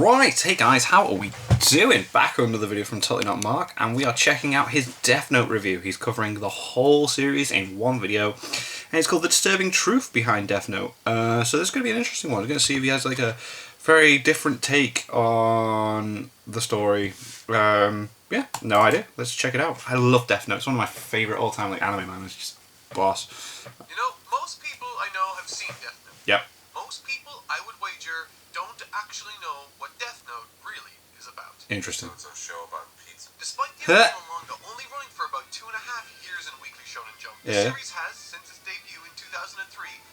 Right, hey guys, how are we doing? Back with another video from Totally Not Mark, and we are checking out his Death Note review. He's covering the whole series in one video, and it's called The Disturbing Truth Behind Death Note. So this is going to be an interesting one. We're going to see if he has like a very different take on the story. Yeah, no idea. Let's check it out. I love Death Note. It's one of my favourite all-time like anime, man. It's just boss. You know, most people I know have seen Death Note. Yep. Most people, I would wager, don't actually know what Death Note really is about. Interesting. So it's a show about pizza. Despite the original manga only running for about 2.5 years in Weekly Shonen Jump, the series has, since its debut in 2003,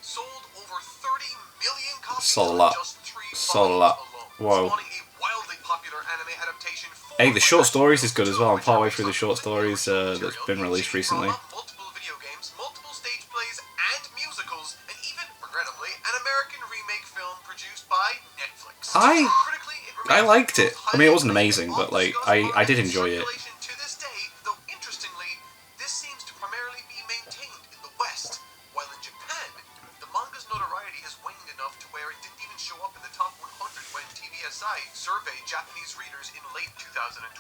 sold over 30 million copies Sold a lot. in just 3 Sold a lot. alone, Whoa. spawning a wildly popular anime adaptation. Hey, the short stories is good as well. I'm partway through the short stories that's been released recently. Multiple video games, multiple stage plays, and musicals, and even, regrettably, an American remake film produced by Netflix. I liked it. I mean, it wasn't amazing, but like I did enjoy it. To this day, though interestingly, this seems to primarily be maintained in the West, while in Japan, the manga's notoriety has waned enough to where it didn't even show up in the top 100 when TVSI surveyed Japanese readers in late 2020.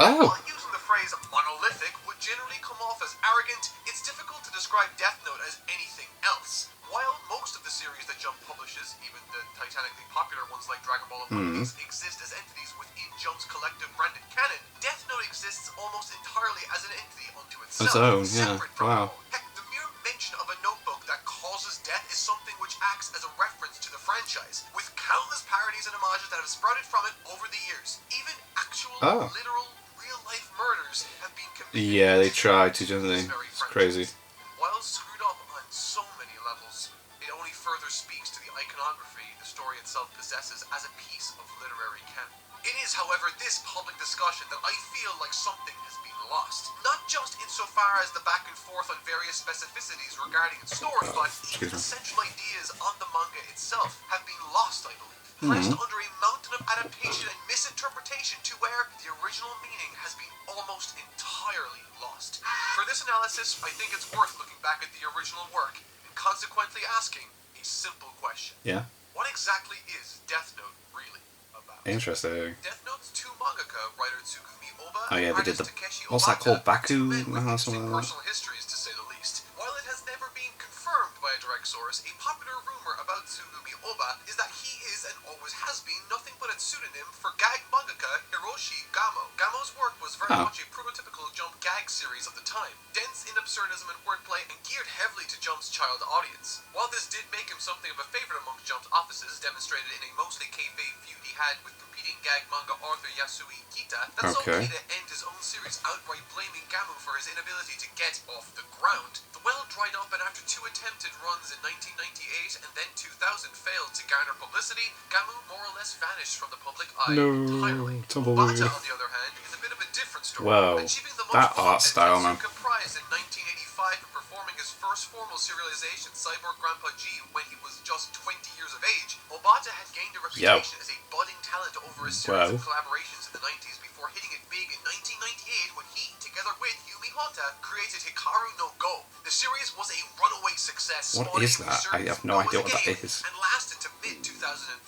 Oh. While using the phrase monolithic would generally come off as arrogant, it's difficult to describe Death Note as anything else. While most of the series that Jump publishes, even the titanically popular ones like Dragon Ball and One Piece, exist as entities within Jump's collective branded canon, Death Note exists almost entirely as an entity unto itself. Its own, yeah. Separate from Wow. Heck, the mere mention of a notebook that causes death is something which acts as a reference to the franchise, with countless parodies and homages that have sprouted from it over the years. Even actual, literal, real-life murders have been committed. Yeah, they tried to, didn't they? It's crazy. While screwed up on so many levels, it only further speaks to the iconography the story itself possesses as a piece of literary canon. It is, however, this public discussion that I feel like something has been lost. Not just insofar as the back and forth on various specificities regarding its story, but even the central ideas on the manga itself have been lost, I believe. Placed under a mountain of adaptation and misinterpretation to where the original meaning has been almost entirely lost. For this analysis, I think it's worth looking back at the original work and consequently asking a simple question. Yeah. What exactly is Death Note really about? Interesting. Death Note's two mangaka, writer Tsugumi Oba Oh yeah, and they did artist the Takeshi what's that Obata, called? Baku? two men with Something interesting like that. personal histories, to say the least. While it has never been confirmed by a direct source, a popular rumor about Tsugumi Oba is that he is and always has been nothing but a pseudonym for gag mangaka Hiroshi Gamo. Gamo's work was very much a prototypical Jump gag series of the time, dense in absurdism and wordplay and geared heavily to Jump's child audience. While this did make him something of a favourite amongst Jump's offices, demonstrated in a mostly kayfabe feud he had with competing gag manga author Yasui Kita, that saw Kita end his own series outright blaming Gamu for his inability to get off the ground. The well dried up, and after two attempted runs in 1998 and then 2000 failed to garner publicity, Gamu more or less vanished from the public eye entirely. Obata, on the other hand, is a bit of a different story. Whoa, achieving the that much art style, man. prize in 1985 and performing his first formal serialization, Cyborg Grandpa G, when he was just 20 years of age, Obata had gained a reputation as a budding talent over a series of collaborations in the 90s before hitting it big in 1998 when he, together with Yumi Honda, created Hikaru no Go. The series was a runaway success. What is that? I have no idea what that is. And lasted to mid-2003,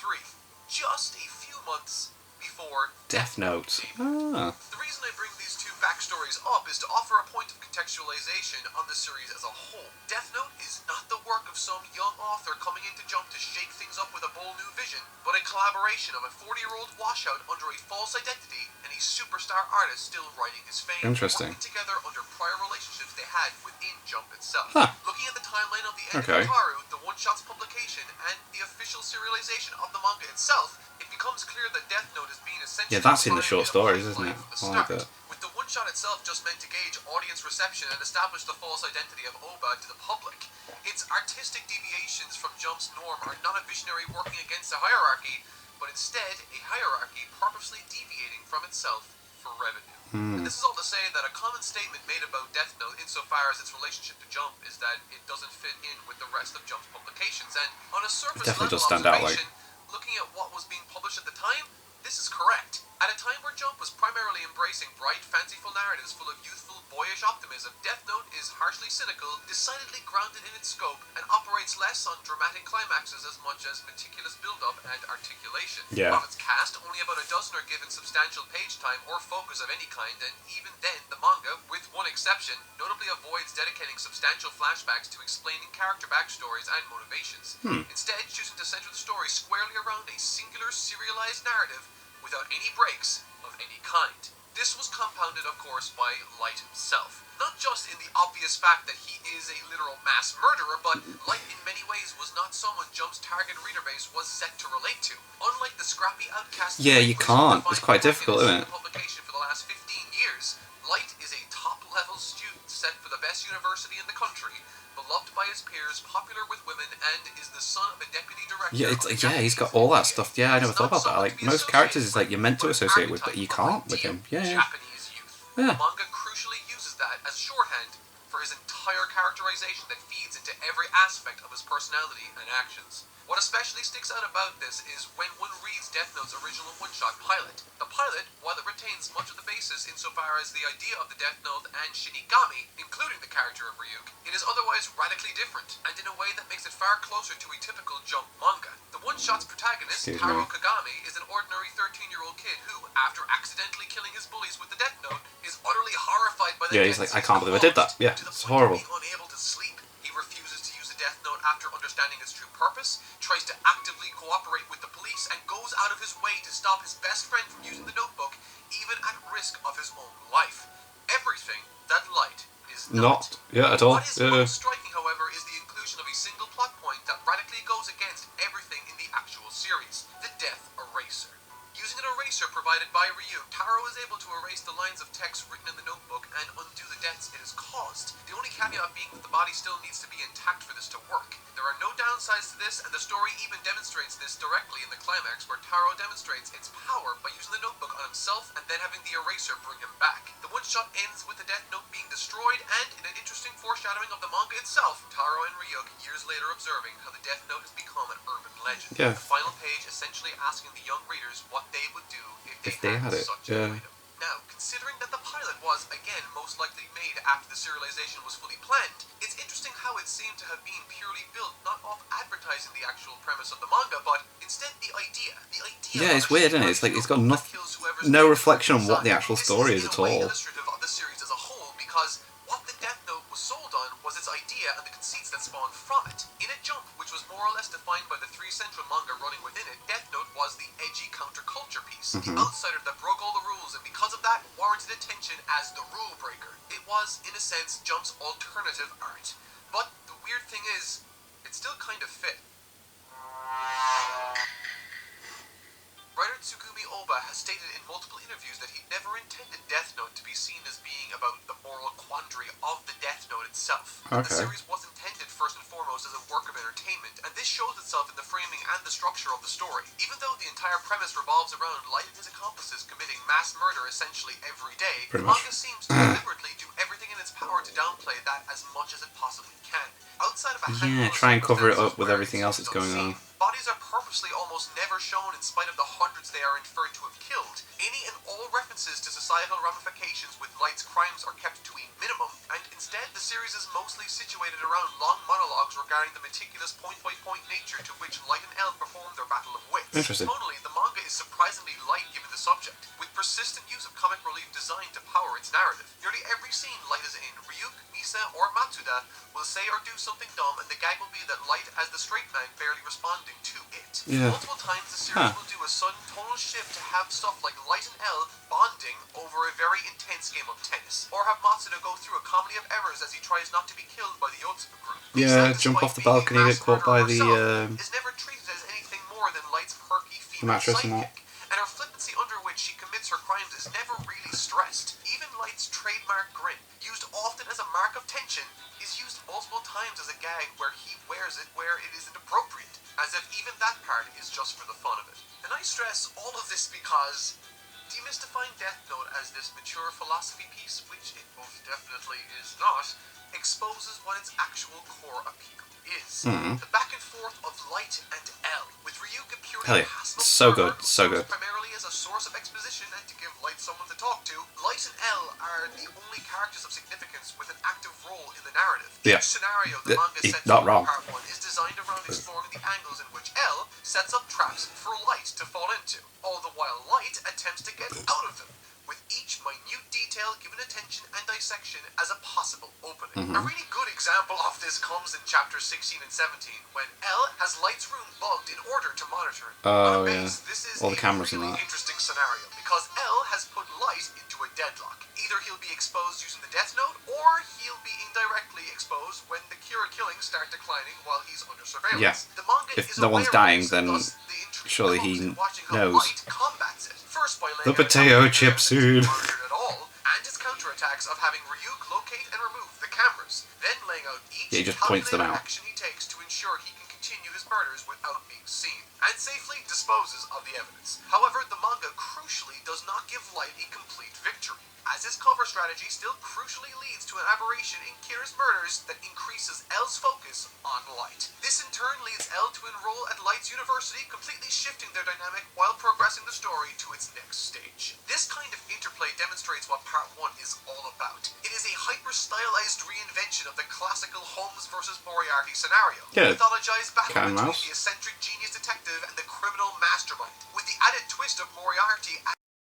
just a few months before Death Note. Ah. The reason I bring these two backstories up is to offer a point of contextualization on the series as a whole. Death Note is not the work of some young author coming into Jump to shake things up with a bold new vision, but a collaboration of a 40-year-old washout under a false identity and a superstar artist still writing his fame, working together under prior relationships they had within Jump itself. Looking at the timeline of the end of Hikaru, the one-shot's publication, and the official serialization of the manga itself, it becomes clear that Death Note is being essentially... Yeah, that's in the short stories, isn't it? I like that. With the one-shot itself just meant to gauge audience reception and establish the false identity of Oba to the public. Its artistic deviations from Jump's norm are not a visionary working against a hierarchy, but instead a hierarchy purposely deviating from itself for revenue. And this is all to say that a common statement made about Death Note insofar as its relationship to Jump is that it doesn't fit in with the rest of Jump's publications, and on a surface level observation, looking at what was being published at the time, this is correct. At a time where Jump was primarily embracing bright, fanciful narratives full of youthful, boyish optimism, Death Note is harshly cynical, decidedly grounded in its scope, and operates less on dramatic climaxes as much as meticulous build-up and articulation. Yeah. Of its cast, only about a dozen are given substantial page time or focus of any kind, and even then, the manga, with one exception, notably avoids dedicating substantial flashbacks to explaining character backstories and motivations. Instead, choosing to center the story squarely around a singular serialized narrative without any breaks of any kind. This was compounded, of course, by Light himself. Not just in the obvious fact that he is a literal mass murderer, but Light in many ways was not someone Jump's target reader base was set to relate to. Unlike the scrappy outcast... Yeah, you can't. It's quite difficult, isn't it? ...publication for the last 15 years, Light is a top-level student set for the best university in the country, beloved by his peers, popular with women, and is the son of a deputy director. Yeah, it's like, yeah, he's got all that stuff. Yeah, I never thought about that. Like, most characters is like you're meant to associate with, but you can't with him. Yeah, yeah. Japanese youth. Yeah. The manga crucially uses that as shorthand for his entire characterization that feeds into every aspect of his personality and actions. What especially sticks out about this is when one reads Death Note's original one-shot pilot. The pilot, while it retains much of the basis insofar as the idea of the Death Note and Shinigami, including the character of Ryuk, it is otherwise radically different, and in a way that makes it far closer to a typical Jump manga. The one-shot's protagonist, Taro Kagami, is an ordinary 13-year-old kid who, after accidentally killing his bullies with the Death Note, is utterly horrified by the Yeah, he's like, I can't believe I did that. Yeah, it's horrible. Unable to sleep. He refuses to use the Death Note after understanding its true purpose, tries to actively cooperate with the police, and goes out of his way to stop his best friend from using the notebook, even at risk of his own life. Everything that Light is not. Yeah, at all. What is most striking, however, is the inclusion of a single plot point that radically goes against everything in the actual series: the Death Eraser. Using an eraser provided by Ryuk, Taro is able to erase the lines of text written in the notebook and undo the deaths it has caused. The only caveat being that the body still needs to be intact for this to work. There are no downsides to this, and the story even demonstrates this directly in the climax, where Taro demonstrates its power by using the notebook on himself and then having the eraser bring him back. The one-shot ends with the Death Note being destroyed, and in an interesting foreshadowing of the manga itself, Taro and Ryuk years later observing how the Death Note has become an urban legend. Yeah. The final page essentially asking the young readers what they would do if they had it. Such an item. Now, considering that the pilot was, again, most likely made after the serialization was fully planned, it's interesting how it seemed to have been purely built not off advertising the actual premise of the manga, but instead the idea. Yeah, it's weird, isn't it? It's like it's got no reflection on what the actual story is at all. Illustrative of the series as a whole, because what the Death Note was sold on was its idea and the conceits that spawned from it. In a Jump, which was more or less defined by the three central manga running within it, Death Note was the edgy counterculture piece, the outsider that broke all the rules, and because of that, warranted attention as the rule breaker. It was, in a sense, Jump's alternative art. But the weird thing is, it still kind of fit. Writer Tsugumi Oba has stated in multiple interviews that he never intended Death Note to be seen as being about the moral quandary of the Death Note itself. Okay. The series was intended first and foremost as a work of entertainment, and this shows itself in the framing and the structure of the story. Even though the entire premise revolves around Light and his accomplices committing mass murder essentially every day, the manga seems to deliberately do everything in its power to downplay that as much as it possibly can. Outside of a try and cover it up with everything else that's going on. Bodies are purposely almost never shown in spite of the hundreds they are inferred to have killed. Any and all references to societal ramifications with Light's crimes are kept to a minimum, and instead the series is mostly situated around long monologues regarding the meticulous point-by-point nature to which Light and L perform their battle of wits. Interesting. Tonally, the manga is surprisingly light given the subject, with persistent use of comic relief designed to power its narrative. Nearly every scene Light is in, Ryuk, Misa, or Matsuda will say or do something dumb, and the gag will be that Light as the straight man barely responding to it. Yeah. Multiple times the series will do a sudden tonal shift to have stuff like Light and L bonding over a very intense game of tennis, or have Matsuda go through a comedy of errors as he tries not to be killed by the Yotsuba group. Yeah, Misa, jump despite off the being a balcony, mass get caught by murderer the is never treated as anything more than Light's perky female mattress and that. sidekick, and her flippancy under which she commits her crimes is never really stressed. Even Light's trademark grin, used often as a mark of tension, is used multiple times as a gag where he wears it where it isn't appropriate, as if even that part is just for the fun of it. And I stress all of this because demystifying Death Note as this mature philosophy piece, which it most definitely is not, exposes what its actual core appeal is. The back and forth of Light and L, with Ryuk appearing Hell yeah. So good, so good. primarily as a source of exposition and to give Light someone to talk to. Light and L are the only characters of significance with an active role in the narrative. Yeah. Each scenario the manga sets not up wrong. in part 1 is designed around exploring the angles in which L sets up traps for Light to fall into, all the while Light attempts to get out of them, with each minute detail given attention and dissection as a possible opening. A really good example of this comes in chapters 16 and 17, when L has Light's room bugged in order to monitor him. Oh, On a yeah. base, this is All the a cameras and really that. interesting scenario, because L has put Light into a deadlock. Either he'll be exposed using the Death Note, or he'll be indirectly exposed when the Kira killings start declining while he's under surveillance. Yeah. The manga If is no one's aware of dying, this, then thus the intrigue surely comes he in watching how knows. Light combats it. First by The laying out potato how chip evidence suit. is monitored at all, and his counterattacks of having Ryuk locate and remove the cameras, then laying out each Yeah, he just points them calculated out. action he takes to ensure he can continue his murders without being seen, and safely disposes of the evidence. However, the manga crucially does not give Light a complete victory, as his cover strategy still crucially leads to an aberration in Kira's murders that increases L's focus on Light. This in turn leads L to enroll at Light's university, completely shifting their dynamic while progressing the story to its next stage. This kind of interplay demonstrates what part 1 is all about. It is a hyper-stylized reinvention of the classical Holmes versus Moriarty scenario. Yeah. Mythologized battle Cat and between mouse. the eccentric genius detective and the criminal mastermind, with the added twist of Moriarty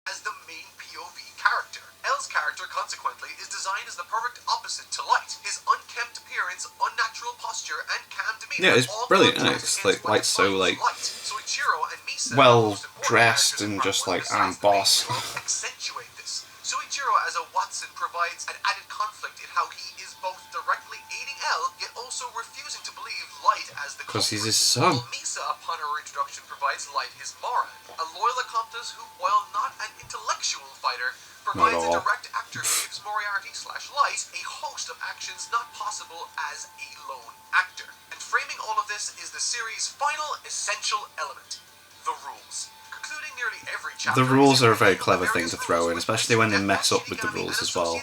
as the main POV character. L's character, consequently, is designed as the perfect opposite to Light. His unkempt appearance, unnatural posture, and calm demeanor. Yeah, it's all brilliant, isn't it? contrast It's like against what Light's so, defines like, Light. So Ichiro and Misa, well the most important dressed characters in and part just one, like, besides I'm the main boss. duo, accentuate this. So Ichiro as a Watson provides an added conflict in how he is both directly aiding L, yet also refusing to believe Light as the Because he's his culprit. son. While Misa, upon her introduction, provides Light his Moran, a loyal accomplice who, while not an intellectual fighter, provides a all. direct actor who gives Moriarty/Light a host of actions not possible as a lone actor. And framing all of this is the series' final essential element, the rules. Concluding nearly every chapter, The rules are a very clever thing to throw in, especially when they mess up with the rules as well.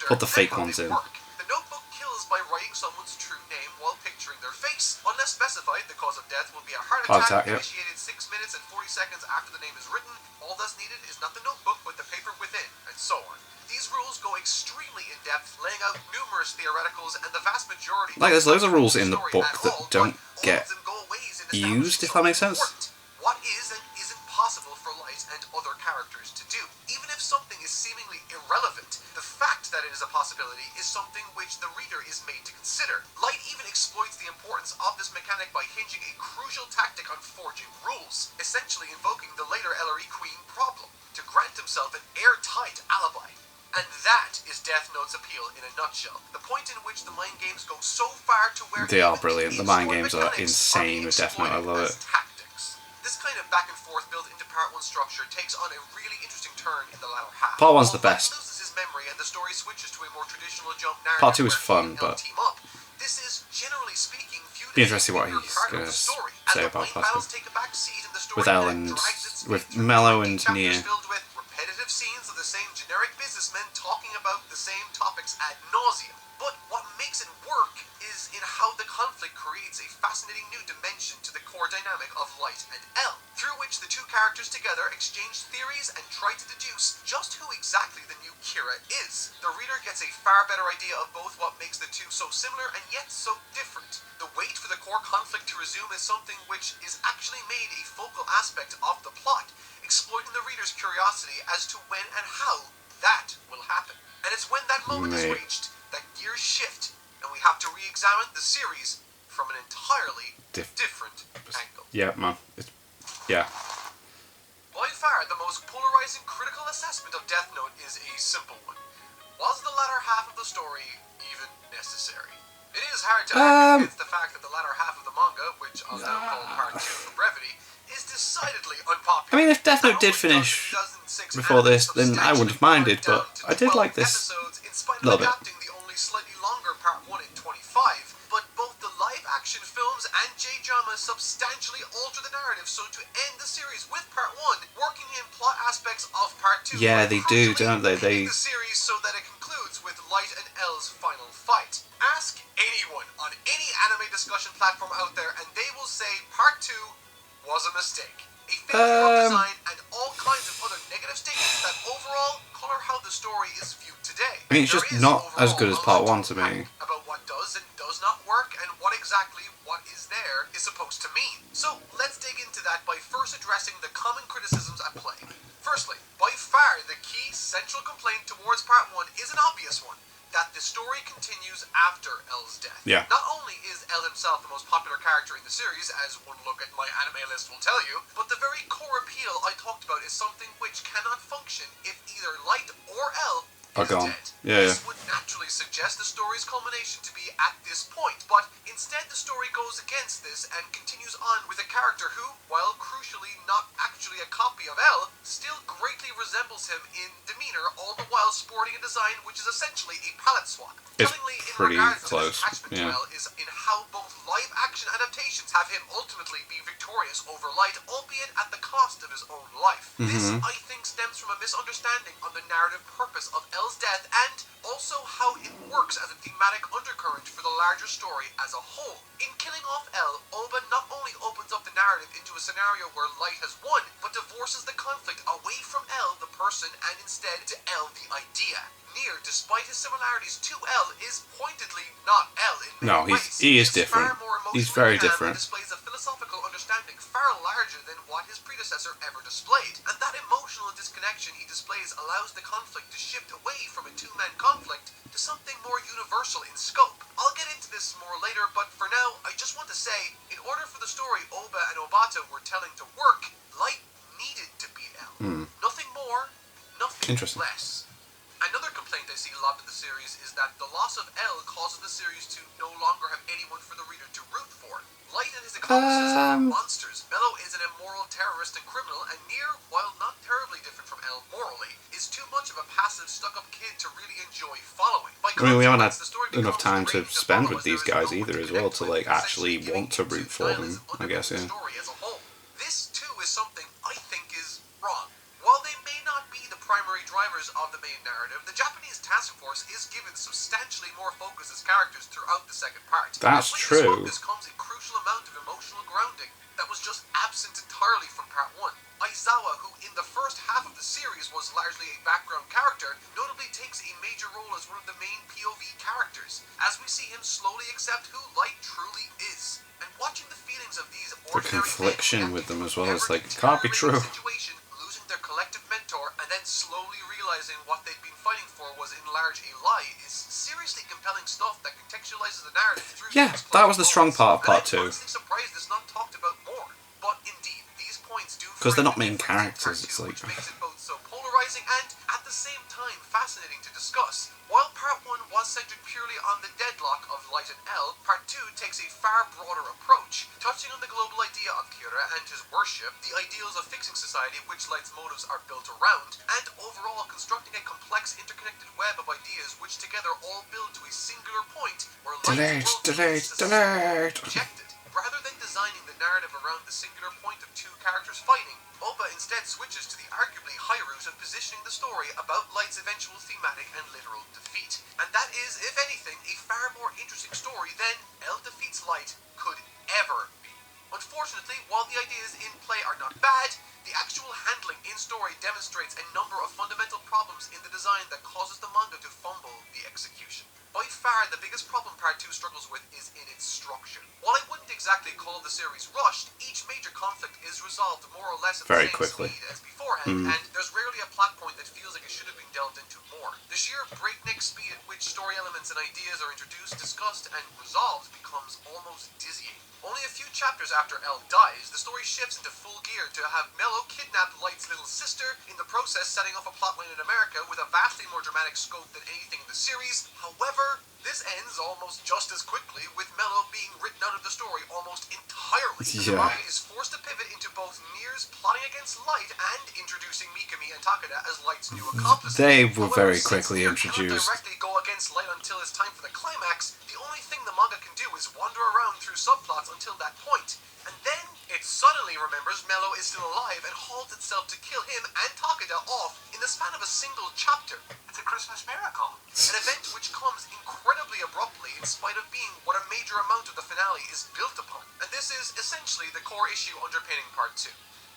Put the fake ones in. The notebook kills by writing someone's true name while picturing their face. Unless specified, the cause of death will be a heart attack, yeah. initiated 6 minutes and 40 seconds after the name is written. All that's needed is not the notebook, but the paper within, and so on. These rules go extremely in-depth, laying out numerous theoreticals, and the vast majority... Like, there's loads of rules in the story book at that all, don't but all get of them go ways in used, if establishing that makes sense. important. What is and isn't possible for Light and other characters to do. Even if something is seemingly irrelevant, the fact that it is a possibility is something which the reader is made to consider. Light even exploits the importance of this mechanic by hinging a crucial tactic on forging rules, essentially invoking the later Ellery Queen problem, to grant himself an airtight alibi. And that is Death Note's appeal in a nutshell. The point in which the mind games go so far to where They are even brilliant. The mind games are insane with Death Note. I love it. Tactics. This kind of back and forth built into part 1 structure takes on a really interesting turn in the latter half. Part 1's the While Light best. loses his memory and the story switches to a more traditional jump narrative. Part 2 is where fun, he and L but team up. This is generally speaking viewed be as a interesting what bigger he's part of gonna the story, say and the about mind part two. battles take a back seat in the story With that L and drags its with feet through Mello 20 and chapters Nia. filled with repetitive scenes of the same generic businessmen talking about the same topics ad nauseum. But what makes it work is in how the conflict creates a fascinating new dimension to the core dynamic of Light and L, through which the two characters together exchange theories and try to deduce just who exactly the new Kira is. The reader gets a far better idea of both what makes the two so similar and yet so different. The wait for the core conflict to resume is something which is actually made a focal aspect of the plot, exploiting the reader's curiosity as to when and how that will happen. And it's when that moment is reached that gears shift, and we have to re-examine the series from an entirely different angle. Yeah, man. Yeah. By far, the most polarizing critical assessment of Death Note is a simple one. Was the latter half of the story even necessary? It is hard to argue against the fact that the latter half of the manga, which I'll now call part 2 for brevity, is decidedly unpopular. I mean, if Death Note did finish before this, then I wouldn't have minded, but I did like this a little bit. Adapting the only slightly longer part 1 in 25, but both the live-action films and J-dramas substantially alter the narrative, so to end the series with part 1, working in plot aspects of part 2. Yeah, they do, don't they? Ending the series so that it concludes with Light and L's final fight. Ask anyone on any anime the story is viewed today. I mean, it's just not as good as part 1 to me. About what does and does not work, and what exactly what is there is supposed to mean. So let's dig into that by first addressing the common criticisms at play. Firstly, by far the key central complaint towards part 1 is an obvious one, that the story continues after L's death. Yeah. Not only is L himself the most popular character in the series, as one look at my anime list will tell you, but the very core appeal I talked about is something which cannot function if either Light or L are is gone. dead. Yeah, This would naturally suggest the story's culmination to be at this point, but instead the story goes against this and continues on with a character who, while crucially not actually a copy of L, still greatly resembles him in demeanor, all the while sporting a design which is essentially a palette swap. It's Tellingly in pretty regards to close, this attachment to yeah. L is in how both live-action adaptations have him ultimately be victorious over Light, albeit at the cost of his own life. This, I think, stems from a misunderstanding on the narrative purpose of L's death and also how it works as a thematic undercurrent for the larger story as a whole. In killing off L, Oba not only opens up the narrative into a scenario where Light has won, but divorces the conflict away from L, the person, and instead to L, the idea. Nier, despite his similarities to L, is pointedly not L in many ways. He is He's different. far more He's emotionally very calm different. and displays a philosophical understanding far larger than what his predecessor ever displayed. And that emotional disconnection he displays allows the conflict to shift away from a two-man conflict to something more universal in scope. I'll get into this more later, but for now, I just want to say, in order for the story Oba and Obata were telling to work, Light needed to beat L. Nothing more, nothing Interesting. less. Another complaint I see lobbed at the series is that the loss of L causes the series to no longer have anyone for the reader to root for. Light and his accomplices are monsters. Mello is an immoral terrorist and criminal, and Nier, while not terribly different from L morally, is too much of a passive, stuck-up kid to really enjoy following. By I mean, we haven't had consequence, the story enough becomes time to draining spend follow with as these there is guys no one either to as well connect to with, like actually essentially want to giving root into for them, nihilism I guess, underpins yeah. the story as a whole. This, too, is something I think is wrong. While they may not be the primary drivers of the main narrative, the Japanese task force is given substantially more focus as characters throughout the second part. That's And with true. This focus comes a crucial amount of emotional grounding that was just absent entirely from part 1. Aizawa, who in the first half of the series was largely a background character, notably takes a major role as one of the main POV characters, as we see him slowly accept who Light truly is. And watching the feelings of these The ordinary confliction men with them as well ever is like, it can't be true. situation, losing their collective mentor, and then slowly realizing what they'd been fighting for was in large a lie is seriously compelling stuff that contextualizes the narrative through Yeah, these that was the strong part of part and I'm 2. honestly surprised it's not talked about more. But indeed, these points do 'Cause they're not frame main the difference in characters, part it's 2, like- which makes it both so polarizing and at the same time fascinating to discuss. While part 1 was centered purely on the deadlock of Light and L, part 2 takes a far broader approach, touching on the global idea of Kira and his worship, the ideals of fixing society which Light's motives are built around, and overall constructing a complex interconnected web of ideas which together all build to a singular point where Light's Delete. rejected. Rather than designing the narrative around the singular point of two characters fighting, Oba instead switches to the arguably high route of positioning the story about Light's eventual thematic and literal defeat. And that is, if anything, a far more interesting story than L defeats Light could ever be. Unfortunately, while the ideas in play are not bad, the actual handling in story demonstrates a number of fundamental problems in the design that causes the manga to fumble the execution. By far, the biggest problem Part 2 struggles with is in its structure. While I wouldn't exactly call the series rushed, each major conflict is resolved more or less at the Very same quickly. speed as beforehand, and there's rarely a plot point that feels like it should have been delved into more. The sheer breakneck speed at which story elements and ideas are introduced, discussed, and resolved becomes almost dizzying. Only a few chapters after L dies, the story shifts into full gear to have Mello kidnap Light's little sister, in the process setting off a plotline in America with a vastly more dramatic scope than anything in the series. However, this ends almost just as quickly, with Mello being written out of the story almost entirely. The Yeah. manga is forced to pivot into both Nier's plotting against Light and introducing Mikami and Takeda as Light's new accomplices. They were However, very since quickly Nier introduced. cannot directly go against Light until it's time for the climax, the only thing the manga can do is wander around through subplots until that point. And then it suddenly remembers Mello is still alive and hauls itself to kill him and Takeda off in the span of a single chapter. It's a Christmas miracle. An event which comes incredibly abruptly in spite of being what a major amount of the finale is built upon. And this is essentially the core issue underpinning Part 2.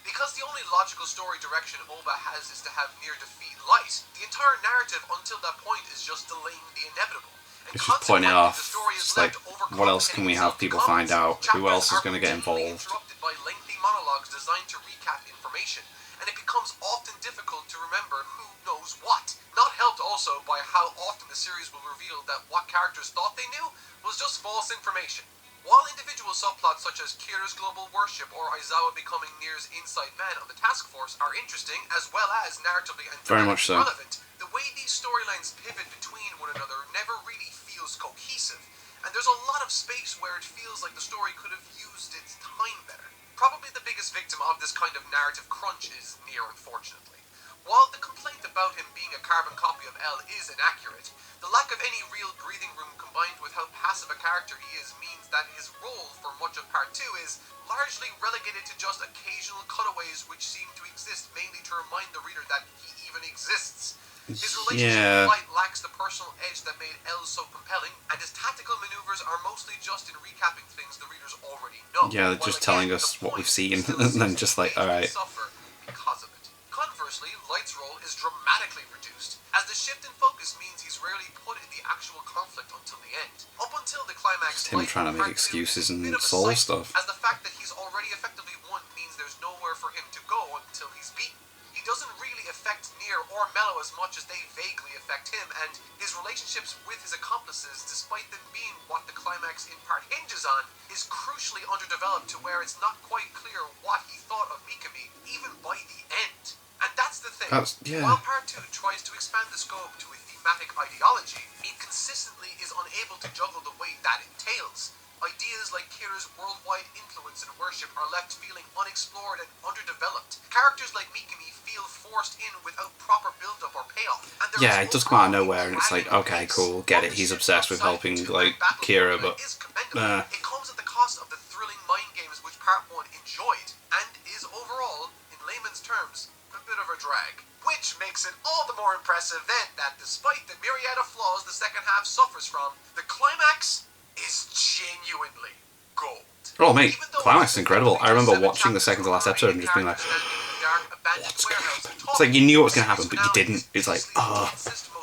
Because the only logical story direction Oba has is to have Nier defeat Light, the entire narrative until that point is just delaying the inevitable. And It's just pointing consequently, off. the story is It's like, left what else can we have people find out? Who else is going to get routinely involved? interrupted by lengthy monologues designed to recap information, and it becomes often difficult to remember who knows what. Not helped also by how often the series will reveal that what characters thought they knew was just false information. While individual subplots such as Kira's global worship or Aizawa becoming Nier's inside man on the task force are interesting, as well as narratively and Very much so. relevant, the way these storylines pivot between one another never really feels cohesive, and there's a lot of space where it feels like the story could have used its time better. Probably the biggest victim of this kind of narrative crunch is Nier, unfortunately. While the complaint about him being a carbon copy of L is inaccurate, the lack of any real breathing room combined with how passive a character he is means that his role for much of Part 2 is largely relegated to just occasional cutaways which seem to exist mainly to remind the reader that he even exists. His relationship with Light lacks the personal edge that made L so compelling, and his tactical maneuvers are mostly just in recapping things the readers already know. Yeah, they're just telling us what we've seen, and then just like, alright. Suffer because of it. Conversely, Light's role is dramatically reduced, as the shift in focus means he's rarely put in the actual conflict until the end. Up until the climax, Just him trying to make excuses and solve stuff. As the fact that he's already effectively won means there's nowhere for him to go until he's beaten. He doesn't really affect Nier or Mello as much as they vaguely affect him, and his relationships with his accomplices, despite them being what the climax in part hinges on, is crucially underdeveloped to where it's not quite clear what he thought of Mikami, even by the end. And that's the thing. While Part 2 tries to expand the scope to a thematic ideology, it consistently is unable to juggle the weight that entails. Ideas like Kira's worldwide influence and worship are left feeling unexplored and underdeveloped. Characters like Mikami feel forced in without proper build-up or payoff. And Yeah, it does come out of nowhere, and it's like, okay, cool, get it. He's obsessed with helping, like, Kira, but it comes at the cost of the thrilling mind games which Part 1 enjoyed, and is overall, in layman's terms, a bit of a drag. Which makes it all the more impressive then that despite the myriad of flaws the second half suffers from, the climax is genuinely gold. Oh mate, climax is incredible. I remember watching the second to last episode and just being like, what's going to happen? It's like you knew what was going to happen, but you didn't. It's like, oh,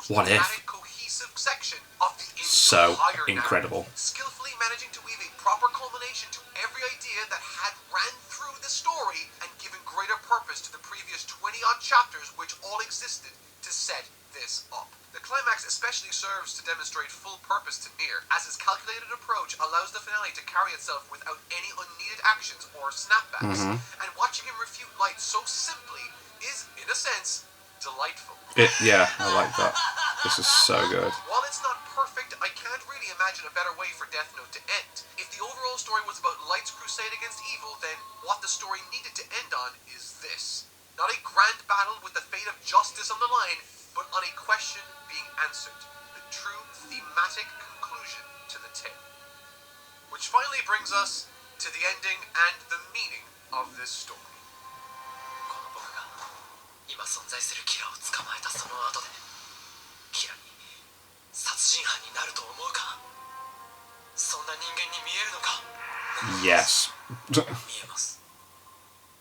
what if? So incredible. Skillfully managing to weave a proper culmination to every idea that had ran through the story and given greater purpose to the previous 20-odd chapters which all existed to set this up. The climax especially serves to demonstrate full purpose to Nier, as his calculated approach allows the finale to carry itself without any unneeded actions or snapbacks, and watching him refute Light so simply is, in a sense, delightful. Yeah, I like that. This is so good. While it's not perfect, I can't really imagine a better way for Death Note to end. If the overall story was about Light's crusade against evil, then what the story needed to end on is this. Not a grand battle with the fate of justice on the line, but on a question being answered. The true thematic conclusion to the tale. Which finally brings us to the ending and the meaning of this story. 今存在するキラを捕まえたその後でキラに殺人犯になると思うかそんな人間に見えるのか Yes. 見えます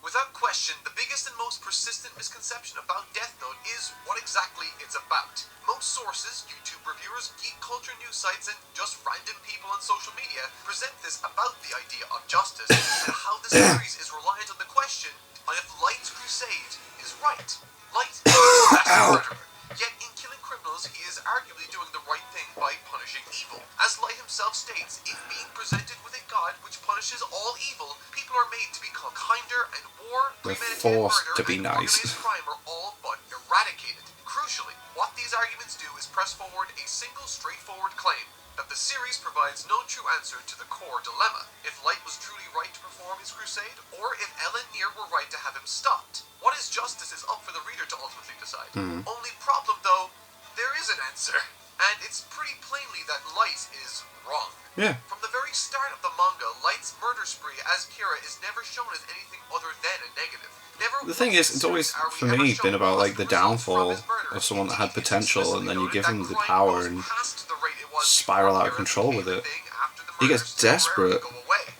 Without question, the biggest and most persistent misconception about Death Note is what exactly it's about. Most sources, YouTube reviewers, geek culture news sites, and just random people on social media present this about the idea of justice and how the series is reliant on the question on if Light's crusade is right. Light is a murderer, yet in killing criminals he is arguably doing the right thing by punishing evil. As Light himself states, if being presented with a god which punishes all evil, people are made to become kinder, and war, premeditated murder, to be and nice. organized crime are all but eradicated. Crucially, what these arguments do is press forward a single straightforward claim, that the series provides no true answer to the core dilemma, if Light was truly right to perform his crusade, or if El and Nier were right to have him stopped. What is justice is up for the reader to ultimately decide. Only problem though, there is an answer, and it's pretty plainly that Light is wrong. Yeah. From the very start of the manga, Light's murder spree as Kira is never shown as anything other than a negative. The thing is, it's always, for me, been about like the downfall of someone that had potential, and then you give him the power and spiral out of control with it. He gets desperate.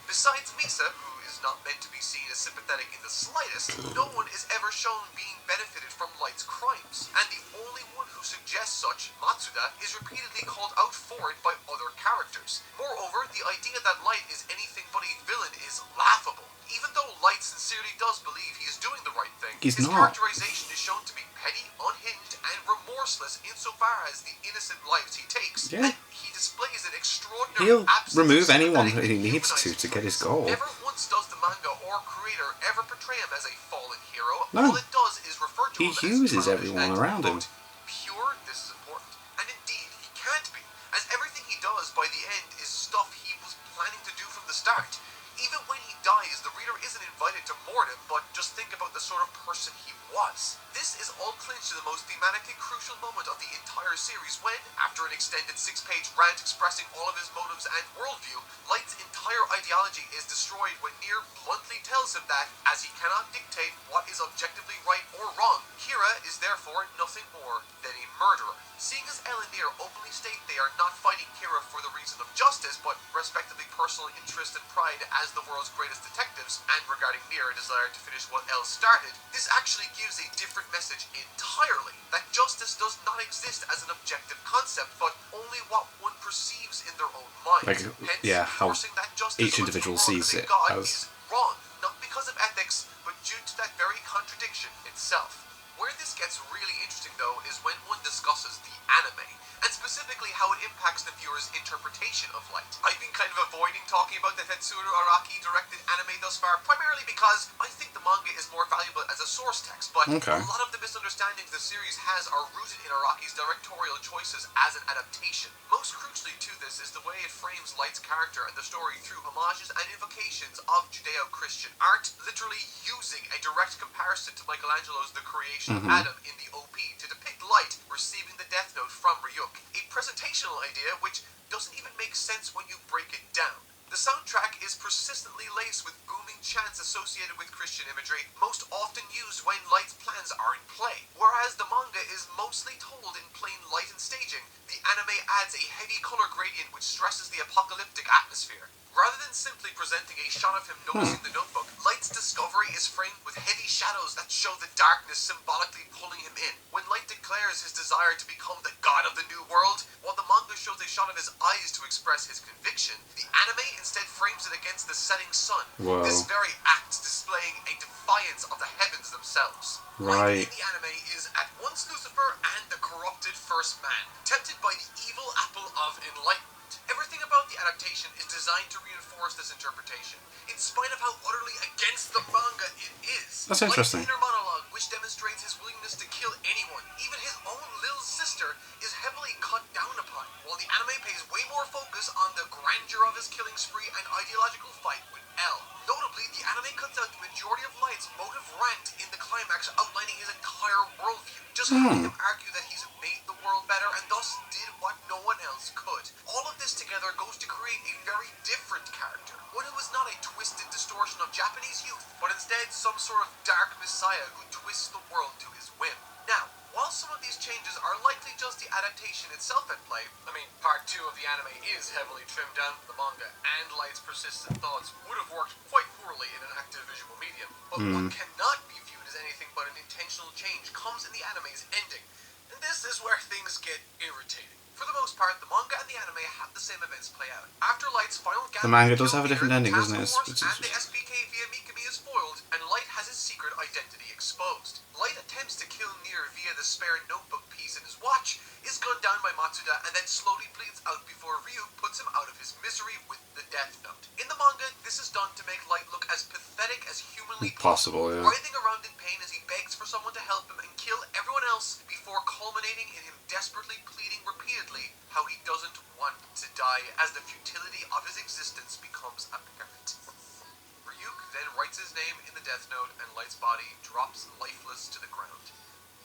Besides Misa, who is not meant to be seen as sympathetic in the slightest, this, no one is ever shown being benefited from Light's crimes, and the only one who suggests such, Matsuda, is repeatedly called out for it by other characters. Moreover, the idea that Light is anything but a villain is laughable. Even though Light sincerely does believe he is doing the right thing, his characterization is shown to be petty, unhinged, and remorseless insofar as the innocent lives he takes, and he displays an extraordinary absence He'll remove of anyone sympathetic who he needs and to get his goal. Never once does the manga or creator ever portray him as a fallen hero. No. All it does is refer to him He as uses childish everyone and, around him. quote, pure. This is important. And indeed, he can't be, as everything he does by the end is stuff he was planning to do from the start. Even when he dies, the reader isn't invited to mourn him, but just think about the sort of person he was. This is all clinched to the most thematically crucial moment of the entire series when, after an extended 6-page rant expressing all of his motives and worldview, Light's entire ideology is destroyed when Nier bluntly tells him that, as he cannot dictate what is objectively right or wrong, Kira is therefore nothing more than a murderer. Seeing as El and Nier openly state they are not fighting Kira for the reason of justice, but respectively personal interest and pride as the world's greatest detectives, and regarding Nier a desire to finish what El started, this actually gives a different message entirely. That justice does not exist as an objective concept, but only what one perceives in their own mind. Hence, how forcing that justice each individual sees it is wrong, not because of ethics, but due to that very contradiction itself. Where this gets really interesting, though, is when one discusses the anime, and specifically how it impacts the viewer's interpretation of Light. I've been kind of avoiding talking about the Tetsuro Araki directed anime thus far, primarily because I think the manga is more valuable as a source text, but a lot of the misunderstandings the series has are rooted in Araki's directorial choices as an adaptation. Most crucially to this is the way it frames Light's character and the story through homages and invocations of Judeo-Christian art, literally using a direct comparison to Michelangelo's The Creation of Adam in the OP to depict Light receiving the Death Note from Ryuk, a presentational idea which doesn't even make sense when you break it down. The soundtrack is persistently laced with booming chants associated with Christian imagery, most often used when Light's plans are in play. Whereas the manga is mostly told in plain light and staging, the anime adds a heavy color gradient which stresses the apocalyptic atmosphere. Rather than simply presenting a shot of him noticing the notebook, Light's discovery is framed with heavy shadows that show the darkness symbolically pulling him in. When Light declares his desire to become the god of the new world, while the manga shows a shot of his eyes to express his conviction, the anime instead frames it against the setting sun. Whoa. This very act displaying a defiance of the heavens themselves. Right. Light in the anime is at once Lucifer and the corrupted first man, tempted by the evil apple of enlightenment. Everything about the adaptation is designed to reinforce this interpretation, in spite of how utterly against the manga it is. That's interesting. Light's inner monologue, which demonstrates his willingness to kill anyone, even his own little sister, is heavily cut down upon, while the anime pays way more focus on the grandeur of his killing spree and ideological fight with L. Notably, the anime cuts out the majority of Light's motive rant in the climax, outlining his entire worldview, just having him argue that he's made the world better and thus did what no one else could. All of this together goes to create a very different character, one who is not a twisted distortion of Japanese youth, but instead some sort of dark messiah who twists the world to his whim. Now, while some of these changes are likely just the adaptation itself at play, I mean, part 2 of the anime is heavily trimmed down from the manga, and Light's persistent thoughts would have worked quite poorly in an active visual medium, but what cannot be viewed as anything but an intentional change comes in the anime's ending, and this is where things get irritating. For the most part, the manga and the anime have the same events play out. After Light's final The manga does have a different ending, doesn't it? And the SPK via Mikami is foiled, and Light has his secret identity exposed. Light attempts to kill Nier via the spare notebook piece in his watch, is gunned down by Matsuda, and then slowly bleeds out before Ryuk puts him out of his misery with the Death Note. In the manga, this is done to make Light look as pathetic as humanly possible, writhing around in pain as he begs for someone to help him and kill everyone else before culminating in him desperately pleading repeatedly how he doesn't want to die as the futility of his existence becomes apparent. Ryuk then writes his name in the Death Note and Light's body drops lifeless to the ground.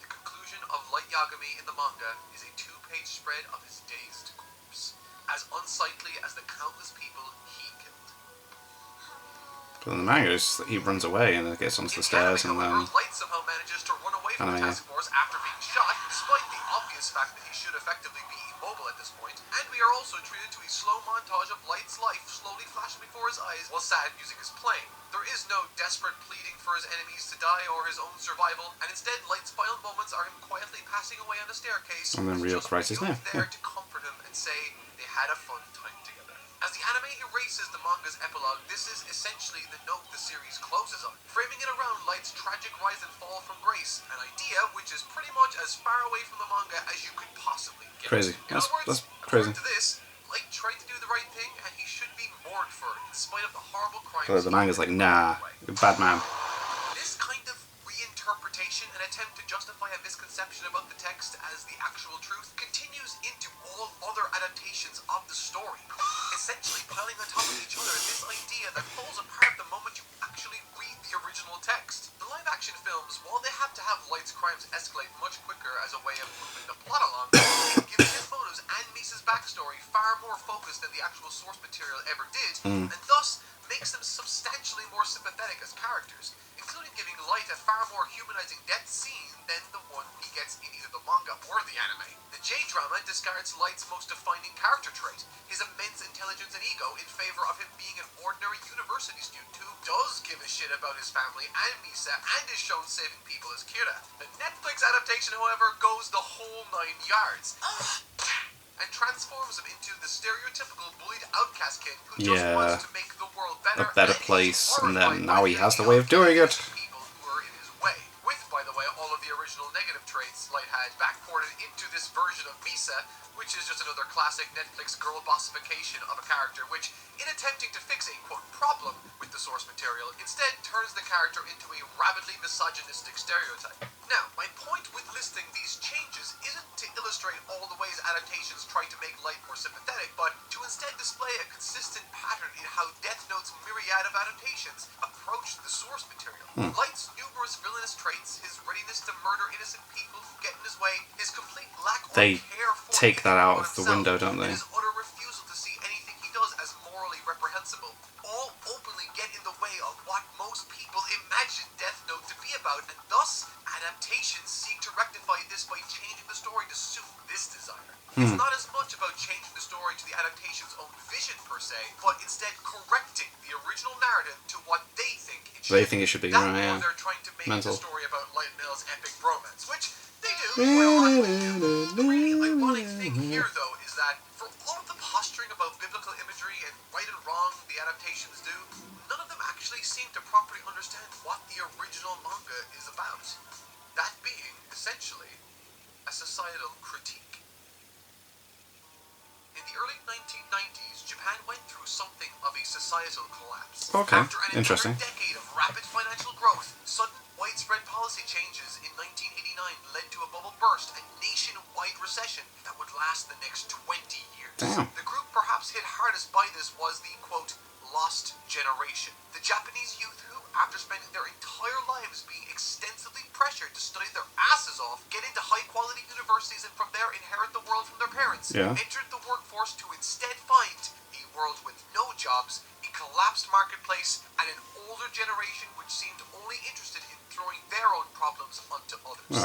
The conclusion of Light Yagami in the manga is a 2-page spread of his dazed corpse, as unsightly as the countless people he killed. But in the manga, he runs away and gets onto the stairs, and then Light somehow manages to run away from the task force after being shot, despite the obvious fact that he should effectively be immobile at this point, and we are also treated to a slow montage of Light's life slowly flashing before his eyes while sad music is playing. There is no desperate pleading for his enemies to die or his own survival, and instead Light's final moments are him quietly passing away on the staircase, And then Rio just cries his Rio name. there to comfort him and say they had a fun time together. As the anime erases the manga's epilogue, this is essentially the note the series closes on, framing it around Light's tragic rise and fall from grace, an idea which is pretty much as far away from the manga as you could possibly get. Crazy. In other words, That's crazy. according to this, Light tried to do the right thing, and he should be mourned for it, in spite of the horrible crimes. But the manga's like, nah, you're a bad man. This kind of reinterpretation, an attempt to justify a misconception about the text as the actual truth, continues into all other adaptations of the story, essentially piling on top of each other this idea that falls apart the moment you actually read the original text. The live-action films, while they have to have Light's crimes escalate much quicker as a way of moving the plot along, give his motives and Misa's backstory far more focus than the actual source material ever did, and thus makes them substantially more sympathetic as characters, including giving Light a far more humanizing death scene than the one he gets in either the manga or the anime. The J-drama discards Light's most defining character trait, his immense intelligence and ego, in favor of him being an ordinary university student who does give a shit about his family and Misa and is shown saving people as Kira. The Netflix adaptation, however, goes the whole 9 yards and transforms him into the stereotypical bullied outcast kid who just wants to make the world better, a better place, and then now he has the way of doing it. People who are in his way, with, by the way, all of the original negative traits Light had backported into this version of Misa, which is just another classic Netflix girl bossification of a character, which, in attempting to fix a quote problem with the source material, instead turns the character into a rabidly misogynistic stereotype. Now, my point with listing these changes isn't to illustrate all the ways adaptations try to make Light more sympathetic, but to instead display a consistent pattern in how Death Note's myriad of adaptations approach the source material. Light's numerous villainous traits, his readiness to murder innocent people who get in his way, his complete lack of care for take that out of the himself, window, don't they? and his utter refusal to see anything he does as morally reprehensible, all openly get in the way of what most people imagine Death Note to be about, and thus adaptations seek to rectify this by changing the story to suit this desire. It's not as much about changing the story to the adaptation's own vision per se, but instead correcting the original narrative to what they think it should. They think it should be, that right, yeah. they're trying to make Mental. the story about Light and Mel's epic bromance, which they do. The really ironic thing here, though, is that for all of the posturing about biblical imagery and right and wrong the adaptations do, none of them actually seem to properly understand what the original manga is about. That being, essentially, a societal critique. In the early 1990s, Japan went through something of a societal collapse. Okay, After an interesting. entire decade of rapid financial growth, sudden widespread policy changes in 1989 led to a bubble burst and nationwide recession that would last the next 20 years. Damn. The group perhaps hit hardest by this was the, quote, lost generation. The Japanese youth who, after spending their entire lives being extensively pressured to study their asses off, get into high-quality universities and from there inherit the world from their parents, entered the workforce to instead find a world with no jobs, a collapsed marketplace, and an older generation which seemed only interested in throwing their own problems onto others.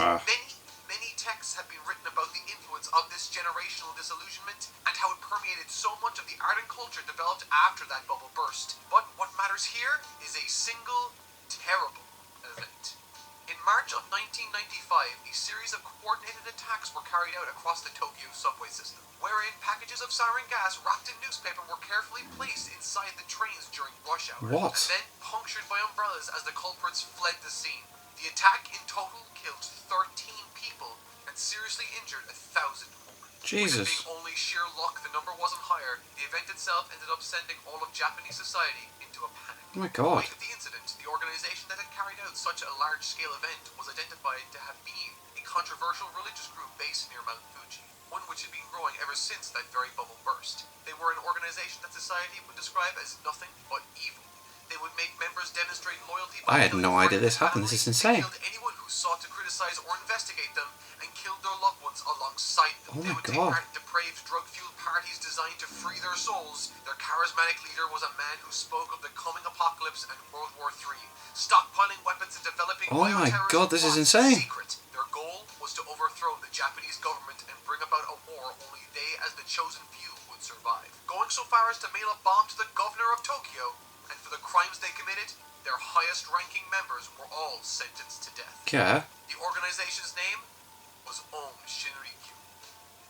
Many texts have been written about the influence of this generational disillusionment and how it permeated so much of the art and culture developed after that bubble burst. But what matters here is a single, terrible event. In March of 1995, a series of coordinated attacks were carried out across the Tokyo subway system, wherein packages of sarin gas wrapped in newspaper were carefully placed inside the trains during rush hour, and then punctured by umbrellas as the culprits fled the scene. The attack in total killed 13 people and seriously injured 1,000 more. Jesus. With it being only sheer luck the number wasn't higher, the event itself ended up sending all of Japanese society into a panic. Oh my god. With the incident, the organization that had carried out such a large-scale event was identified to have been a controversial religious group based near Mount Fuji, one which had been growing ever since that very bubble burst. They were an organization that society would describe as nothing but evil. They would make members demonstrate loyalty by I had no idea this happened. This is insane. They killed anyone who sought to criticize or investigate them, and killed their loved ones alongside them. Oh They my would take god. part in depraved, drug-fueled parties designed to free their souls. Their charismatic leader was a man who spoke of the coming apocalypse and World War III, stockpiling weapons and developing Oh my bioterrorism god, this is plots insane. in secret. Their goal was was to overthrow the Japanese government and bring about a war only they as the chosen few would survive. Going so far as to mail a bomb to the governor of Tokyo, and for the crimes they committed, their highest-ranking members were all sentenced to death. Yeah. The organization's name was Aum Shinrikyo.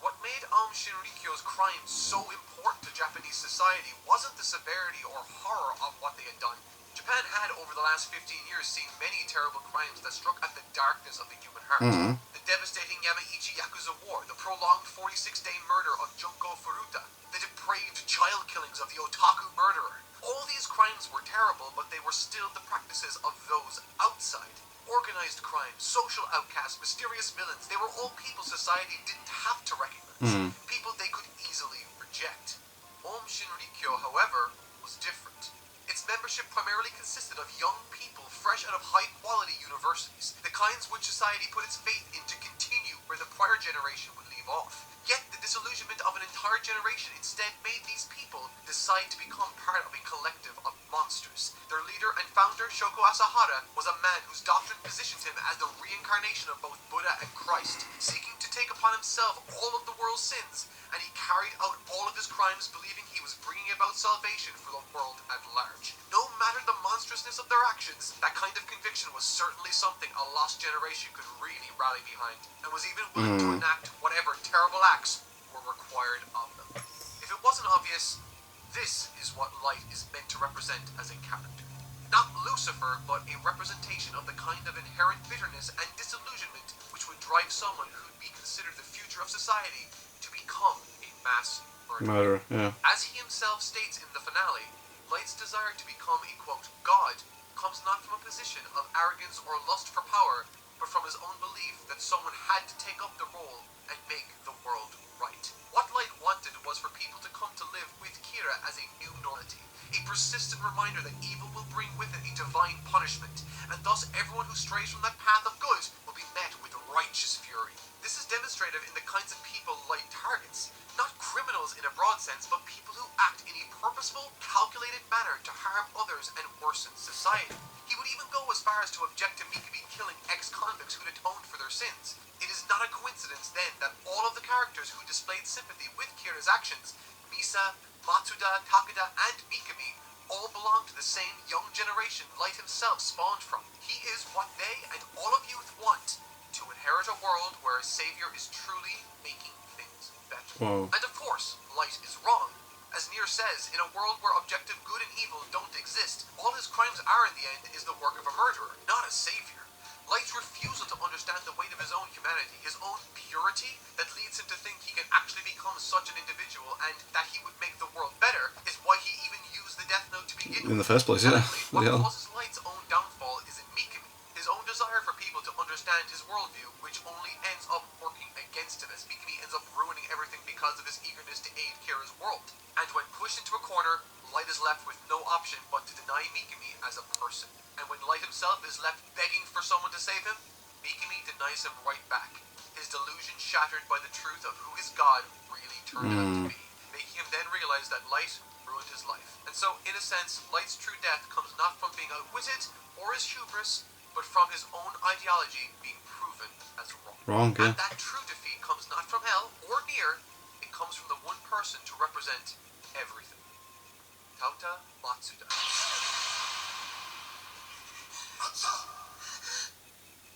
What made Aum Shinrikyo's crimes so important to Japanese society wasn't the severity or horror of what they had done. Japan had, over the last 15 years, seen many terrible crimes that struck at the darkness of the human heart. The devastating Yamaichi Yakuza War, the prolonged 46-day murder of Junko Furuta, the depraved child killings of the otaku murderer. All these crimes were terrible, but they were still the practices of those outside. Organized crime, social outcasts, mysterious villains, they were all people society didn't have to recognize. People they could easily reject. Aum Shinrikyo, however, was different. Its membership primarily consisted of young people fresh out of high-quality universities, the kinds which society put its faith in to continue where the prior generation would leave off. Yet the disillusionment of an entire generation instead made these people decide to become part of a collective of monsters. Their leader and founder, Shoko Asahara, was a man whose doctrine positions him as the reincarnation of both Buddha and Christ, seeking to take upon himself all of the world's sins, and he carried out all of his crimes believing he was bringing about salvation for the world at large. No matter the monstrousness of their actions, that kind of conviction was certainly something a lost generation could really rally behind, and was even willing to enact whatever terrible acts were required of them. If it wasn't obvious, this is what light is meant to represent as a character. Not Lucifer, but a representation of the kind of inherent bitterness and disillusionment which would drive someone who'd be considered the future of society to become a mass murderer. As he himself states in the finale, Light's desire to become a, quote, god, comes not from a position of arrogance or lust for power, but from his own belief that someone had to take up the role and make the world right. What Light wanted was for people to come to live with Kira as a new normality, a persistent reminder that evil will bring with it a divine punishment, and thus everyone who strays from that path of good will be met with righteous fury. This is demonstrated in the kinds of people Light targets. Not criminals in a broad sense, but people who act in a purposeful, calculated manner to harm others and worsen society. He would even go as far as to object to Mikami killing ex-convicts who'd atoned for their sins. It is not a coincidence, then, that all of the characters who displayed sympathy with Kira's actions, Misa, Matsuda, Takeda, and Mikami, all belong to the same young generation Light himself spawned from. He is what they and all of youth want, to inherit a world where a savior is truly making things better. And of course, Light is wrong. As Nier says, in a world where objective good and evil don't exist, all his crimes are in the end is the work of a murderer, not a savior. Light's refusal to understand the weight of his own humanity, his own purity, that leads him to think he can actually become such an individual and that he would make the world better, is why he even used the Death Note to begin with. In the first place, yeah. What causes Light's own downfall is in Mikami, his own desire for people to understand his worldview, which only ends up working against him, as Mikami ends up ruining everything because of his eagerness to aid Kira's world. And when pushed into a corner, Light is left with no option but to deny Mikami as a person. And when Light himself is left begging for someone to save him, Mikami denies him right back, his delusion shattered by the truth of who his god really turned out to be, making him then realize that Light ruined his life. And so, in a sense, Light's true death comes not from being outwitted or his hubris, but from his own ideology being proven as wrong. And that true defeat comes not from hell or Nier, it comes from the one person to represent everything. Tauta Matsuda.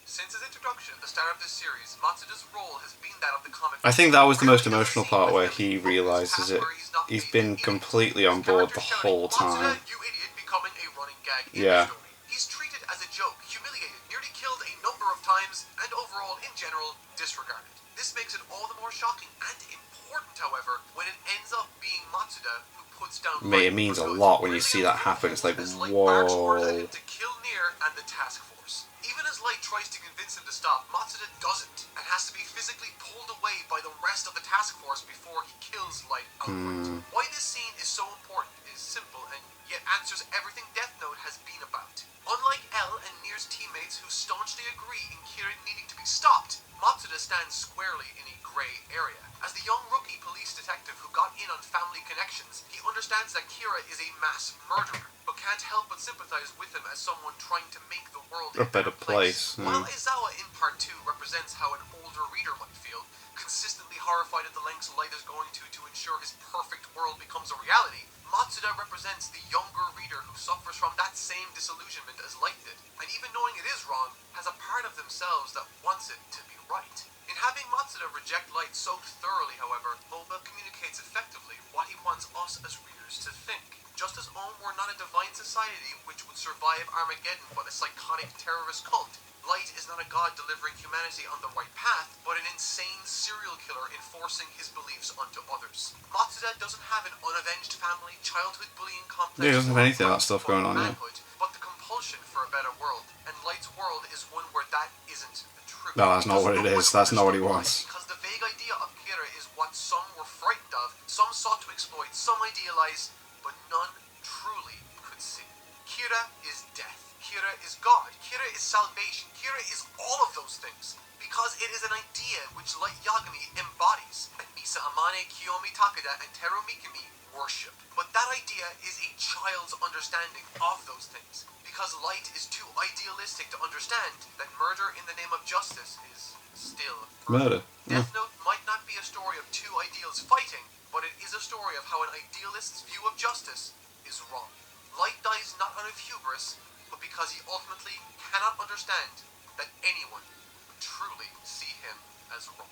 Since his introduction at the start of this series, Matsuda's role has been that of the comic. I think that was the most emotional part where he realizes it. He's been completely on board the whole time. You idiot, becoming a running gag in Yeah. the story. He's treated as a joke, humiliated, nearly killed a number of times, and overall, in general, disregarded. This makes it all the more shocking and important, however, when it ends up being Matsuda who puts down. Mate, it means a lot when you see that happen. It's like, whoa. To kill Nier and the task force. Even as Light tries to convince him to stop, Matsuda doesn't, and has to be physically pulled away by the rest of the task force before he kills Light outright. Why this scene is so important is simple, and yet answers everything Death Note has been about. Unlike L and Nier's teammates who staunchly agree in Kira needing to be stopped, Matsuda stands squarely in a grey area. As the young rookie police detective who got in on family connections, he understands that Kira is a mass murderer, but can't help but sympathize with him as someone trying to make the world A better place. While Aizawa in Part 2 represents how an older reader might feel, consistently horrified at the lengths Light is going to ensure his perfect world becomes a reality, Matsuda represents the younger reader who suffers from that same disillusionment as Light did, and even knowing it is wrong, has a part of themselves that wants it to be right. In having Matsuda reject Light so thoroughly, however, Oba communicates effectively what he wants us as readers to think. Just as Om were not a divine society which would survive Armageddon but a psychotic terrorist cult, Light is not a god delivering humanity on the right path, but an insane serial killer enforcing his beliefs onto others. Matsuda doesn't have an unavenged family, childhood bullying complex, Yeah, he doesn't have anything of that stuff going on, manhood, but the compulsion for a better world. And Light's world is one where that isn't the truth. No, that's not what it is. That's not what he wants. Because the vague idea of Kira is what some were frightened of, some sought to exploit, some idealize, but none truly could see. Kira is death. Kira is God. Kira is salvation. Kira is all of those things. Because it is an idea which Light Yagami embodies, and Misa Amane, Kiyomi Takeda, and Teru Mikami worship. But that idea is a child's understanding of those things. Because Light is too idealistic to understand that murder in the name of justice is still Murder. Death Note might not be a story of two ideals fighting, but it is a story of how an idealist's view of justice is wrong. Light dies not out of hubris, but because he ultimately cannot understand that anyone would truly see him as wrong.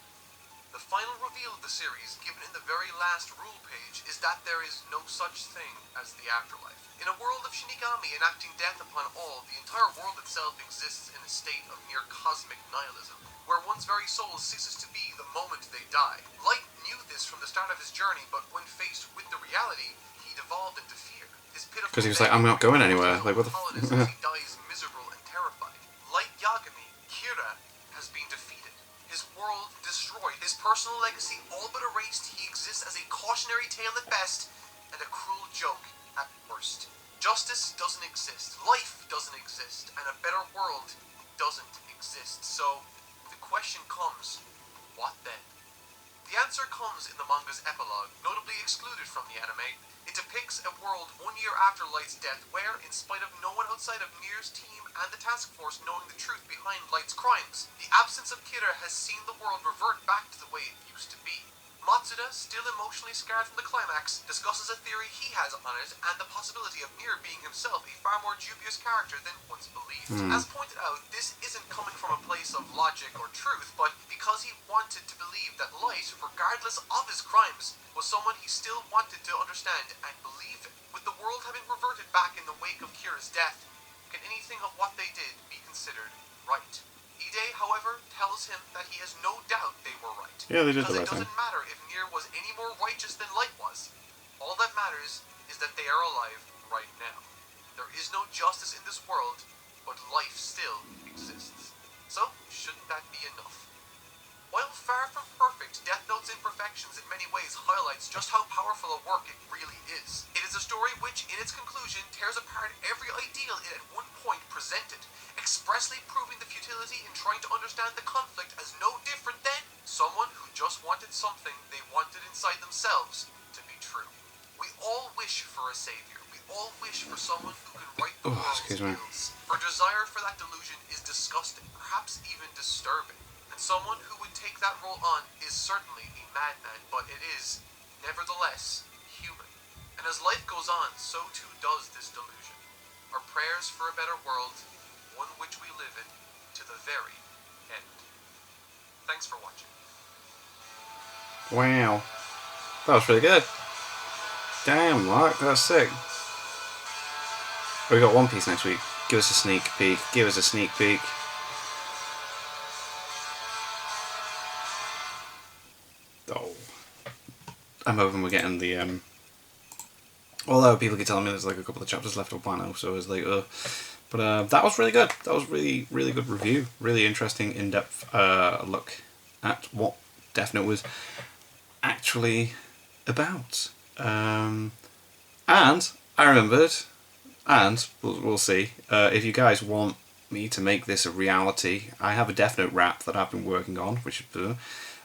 The final reveal of the series, given in the very last rule page, is that there is no such thing as the afterlife. In a world of Shinigami enacting death upon all, the entire world itself exists in a state of near cosmic nihilism, where one's very soul ceases to be the moment they die. Light knew this from the start of his journey, but when faced with the reality, he devolved into fear. Because he was like, I'm not going anywhere. Like, what the f***? He dies miserable and terrified. Light Yagami, Kira, has been defeated. His world destroyed. His personal legacy all but erased. He exists as a cautionary tale at best, and a cruel joke at worst. Justice doesn't exist. Life doesn't exist. And a better world doesn't exist. So, the question comes, what then? The answer comes in the manga's epilogue, notably excluded from the anime. It depicts a world 1 year after Light's death where, in spite of no one outside of Nier's team and the task force knowing the truth behind Light's crimes, the absence of Kira has seen the world revert back to the way it used to be. Matsuda, still emotionally scarred from the climax, discusses a theory he has on it and the possibility of Nier being himself a far more dubious character than once believed. As pointed out, this isn't coming from a place of logic or truth, but because he wanted to believe that Light, regardless of his crimes, was someone he still wanted to understand and believe in. With the world having reverted back in the wake of Kira's death, can anything of what they did be considered right? Ide, however, tells him that he has no doubt they were right. Yeah, they did the right Because it thing. doesn't matter if Nier was any more righteous than Light was. All that matters is that they are alive right now. There is no justice in this world, but life still exists. So, shouldn't that be enough? While far from perfect, Death Note's imperfections in many ways highlights just how powerful a work it really is. It is a story which, in its conclusion, tears apart every ideal it at one point presented, expressly proving the futility in trying to understand the conflict as no different than someone who just wanted something they wanted inside themselves to be true. We all wish for a savior. We all wish for someone who can right the world's ills. Our desire for that delusion is disgusting, perhaps even disturbing. And someone who would take that role on is certainly a madman, but it is, nevertheless, human. And as life goes on, so too does this delusion. Our prayers for a better world, one which we live in, to the very end. Thanks for watching. Wow. That was really good. Damn, Mark, that's sick. We got One Piece next week. Give us a sneak peek. Give us a sneak peek. Oh. I'm hoping we're getting the although people keep telling me there's like a couple of chapters left of Wano, so it's like but that was really good. That was really good review. Really interesting, in-depth look at what Death Note was actually about. And I remembered, and we'll see if you guys want me to make this a reality. I have a Death Note rap that I've been working on, which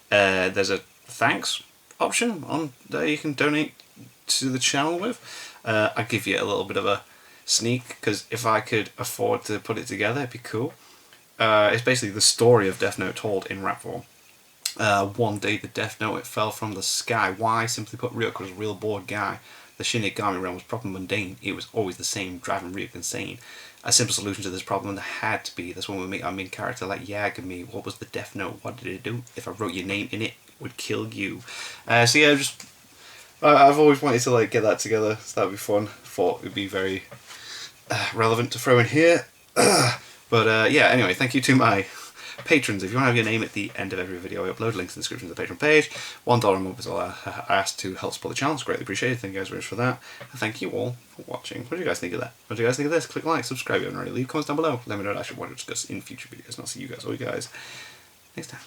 there's a thanks option on there you can donate to the channel with. I give you a little bit of a sneak, because if I could afford to put it together, it'd be cool. It's basically the story of Death Note told in rap form. One day the Death Note, it fell from the sky. Why? Simply put, Ryuk was a real bored guy. The Shinigami realm was proper mundane. It was always the same, driving Ryuk insane. A simple solution to this problem there had to be. That's when we make our main character like Yagami. What was the Death Note? What did it do? If I wrote your name in it, it would kill you. So yeah, I've always wanted to like get that together. So that'd be fun. Thought it'd be very relevant to throw in here. But yeah, anyway, thank you to my patrons. If you want to have your name at the end of every video, I upload links in the description of the Patreon page. $1 a month is all I ask to help support the channel. It's greatly appreciated. Thank you guys very much for that. And thank you all for watching. What do you guys think of that? What do you guys think of this? Click like, subscribe if you haven't already. Leave comments down below. Let me know what I should want to discuss in future videos. And I'll see you guys, all you guys, next time.